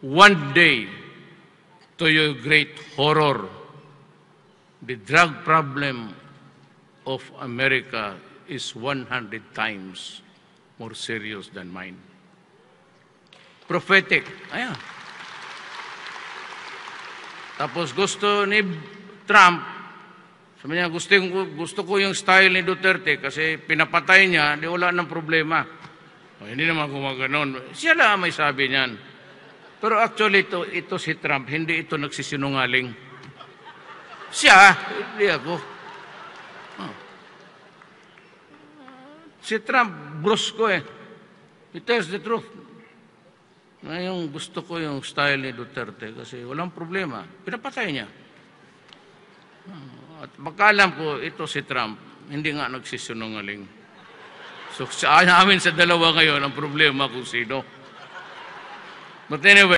one day, to your great horror, the drug problem of America is 100 times more serious than mine. Prophetic. Ayan. Tapos gusto ni Trump, sabi niya, gusto ko yung style ni Duterte kasi pinapatay niya, di wala ng problema. Hindi naman gumaganon. Siya lang may sabi niyan. Pero actually, ito si Trump, hindi ito nagsisinungaling. Siya, hindi ako. Si Trump, brusko eh. He tells the truth. Ngayon, gusto ko yung style ni Duterte kasi walang problema. Pinapatay niya. At makalam ko, ito si Trump, hindi nga nagsisinungaling. So, sa amin sa dalawa ngayon, ang problema kung sino. But anyway,